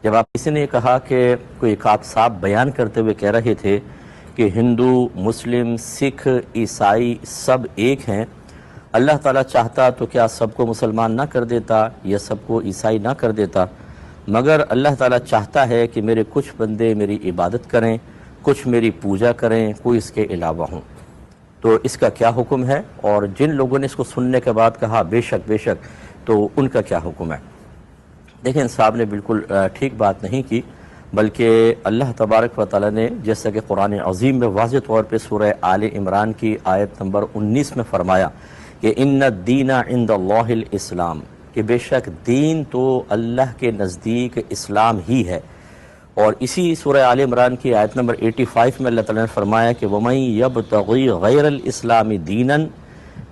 جب آپ کسی نے کہا کہ کوئی ایک آپ صاحب بیان کرتے ہوئے کہہ رہے تھے کہ ہندو، مسلم، سکھ، عیسائی سب ایک ہیں، اللہ تعالیٰ چاہتا تو کیا سب کو مسلمان نہ کر دیتا یا سب کو عیسائی نہ کر دیتا، مگر اللہ تعالیٰ چاہتا ہے کہ میرے کچھ بندے میری عبادت کریں، کچھ میری پوجا کریں، کوئی اس کے علاوہ ہوں۔ تو اس کا کیا حکم ہے؟ اور جن لوگوں نے اس کو سننے کے بعد کہا بے شک بے شک، تو ان کا کیا حکم ہے؟ دیکھیں، صاحب نے بالکل ٹھیک بات نہیں کی، بلکہ اللہ تبارک و تعالیٰ نے جیسا کہ قرآن عظیم میں واضح طور پہ سورہ آل عمران کی آیت نمبر 19 میں فرمایا کہ ان الدین عند اللہ الاسلام، کہ بے شک دین تو اللہ کے نزدیک اسلام ہی ہے۔ اور اسی سورہ آل عمران کی آیت نمبر 85 میں اللہ تعالیٰ نے فرمایا کہ وَمَن يَبْتَغِي غَيْرَ الْإِسْلَامِ دِينًا،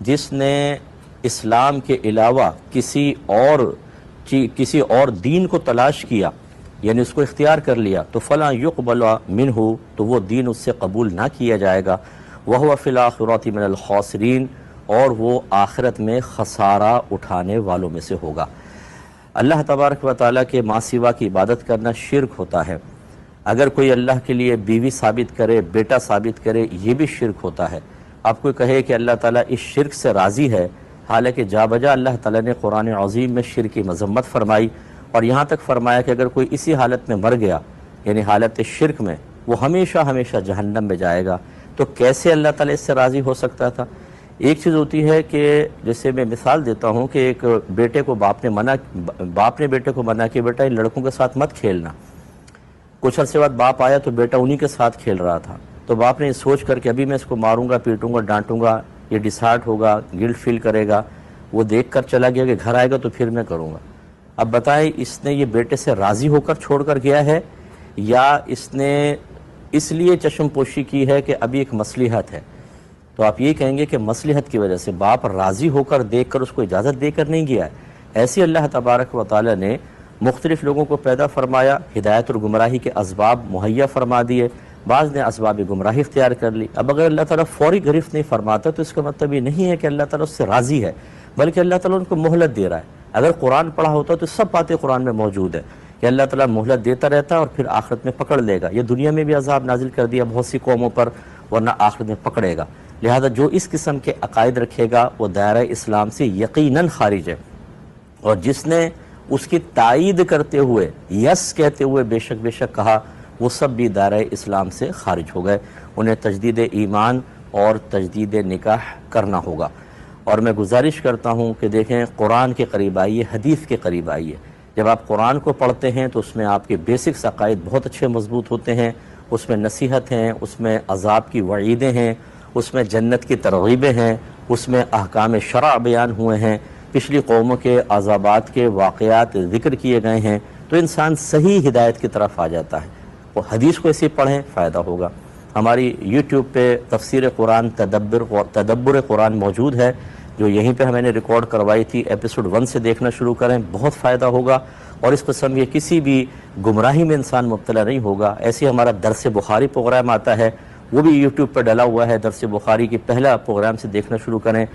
جس نے اسلام کے علاوہ کسی اور دین کو تلاش کیا، یعنی اس کو اختیار کر لیا، تو فَلَا يُقْبَلَ مِنْهُ، تو وہ دین اس سے قبول نہ کیا جائے گا، وَهُوَ فِي الْآخِرَةِ مِنَ الْخَاسِرِينَ، اور وہ آخرت میں خسارہ اٹھانے والوں میں سے ہوگا۔ اللہ تبارک و تعالیٰ کے ماں سوا کی عبادت کرنا شرک ہوتا ہے۔ اگر کوئی اللہ کے لیے بیوی ثابت کرے، بیٹا ثابت کرے، یہ بھی شرک ہوتا ہے۔ آپ کو کہے کہ اللہ تعالیٰ اس شرک سے راضی ہے، حالانکہ جا بجا اللہ تعالیٰ نے قرآن عظیم میں شرک کی مذمت فرمائی، اور یہاں تک فرمایا کہ اگر کوئی اسی حالت میں مر گیا، یعنی حالت شرک میں، وہ ہمیشہ ہمیشہ جہنم میں جائے گا۔ تو کیسے اللہ تعالیٰ اس سے راضی ہو سکتا تھا؟ ایک چیز ہوتی ہے کہ جیسے میں مثال دیتا ہوں کہ ایک بیٹے کو باپ نے بیٹے کو منع کیا، بیٹا ان لڑکوں کے ساتھ مت کھیلنا۔ کچھ عرصے بعد باپ آیا تو بیٹا انہی کے ساتھ کھیل رہا تھا، تو باپ نے یہ سوچ کر کہ ابھی میں اس کو ماروں گا، پیٹوں گا، ڈانٹوں گا، یہ ڈسہارٹ ہوگا، گلٹ فیل کرے گا، وہ دیکھ کر چلا گیا کہ گھر آئے گا تو پھر میں کروں گا۔ اب بتائیں، اس نے یہ بیٹے سے راضی ہو کر چھوڑ کر گیا ہے، یا اس نے اس لیے چشم پوشی کی ہے کہ ابھی ایک مصلحت ہے؟ تو آپ یہ کہیں گے کہ مصلحت کی وجہ سے باپ راضی ہو کر دیکھ کر اس کو اجازت دے کر نہیں گیا ہے۔ ایسے اللہ تبارک و تعالیٰ نے مختلف لوگوں کو پیدا فرمایا، ہدایت اور گمراہی کے اسباب مہیا فرما دیے، بعض نے اسباب گمراہی اختیار کر لی۔ اب اگر اللہ تعالیٰ فوری گرفت نہیں فرماتا تو اس کا مطلب یہ نہیں ہے کہ اللہ تعالیٰ اس سے راضی ہے، بلکہ اللہ تعالیٰ ان کو مہلت دے رہا ہے۔ اگر قرآن پڑھا ہوتا تو سب باتیں قرآن میں موجود ہے کہ اللہ تعالیٰ مہلت دیتا رہتا ہے اور پھر آخرت میں پکڑ لے گا۔ یہ دنیا میں بھی عذاب نازل کر دیا بہت سی قوموں پر، ورنہ آخرت میں پکڑے گا۔ لہذا جو اس قسم کے عقائد رکھے گا وہ دائرہ اسلام سے یقیناً خارج ہے، اور جس نے اس کی تائید کرتے ہوئے، یس کہتے ہوئے بے شک کہا، وہ سب بھی دائرہ اسلام سے خارج ہو گئے۔ انہیں تجدید ایمان اور تجدید نکاح کرنا ہوگا۔ اور میں گزارش کرتا ہوں کہ دیکھیں، قرآن کے قریب آئیے، حدیث کے قریب آئیے۔ جب آپ قرآن کو پڑھتے ہیں تو اس میں آپ کے بیسکس عقائد بہت اچھے مضبوط ہوتے ہیں، اس میں نصیحت ہیں، اس میں عذاب کی وعیدیں ہیں، اس میں جنت کی ترغیبیں ہیں، اس میں احکام شرع بیان ہوئے ہیں، پچھلی قوموں کے عذابات کے واقعات ذکر کیے گئے ہیں، تو انسان صحیح ہدایت کی طرف آ جاتا ہے۔ وہ حدیث کو ایسے پڑھیں، فائدہ ہوگا۔ ہماری یوٹیوب پہ تفسیر قرآن تدبر قرآن موجود ہے، جو یہیں پہ میں نے ریکارڈ کروائی تھی، ایپیسوڈ 1 سے دیکھنا شروع کریں، بہت فائدہ ہوگا، اور اس قسم کے کسی بھی گمراہی میں انسان مبتلا نہیں ہوگا۔ ایسے ہمارا درس بخاری پروگرام آتا ہے، وہ بھی یوٹیوب پہ ڈلا ہوا ہے، درس بخاری کی پہلا پروگرام سے دیکھنا شروع کریں۔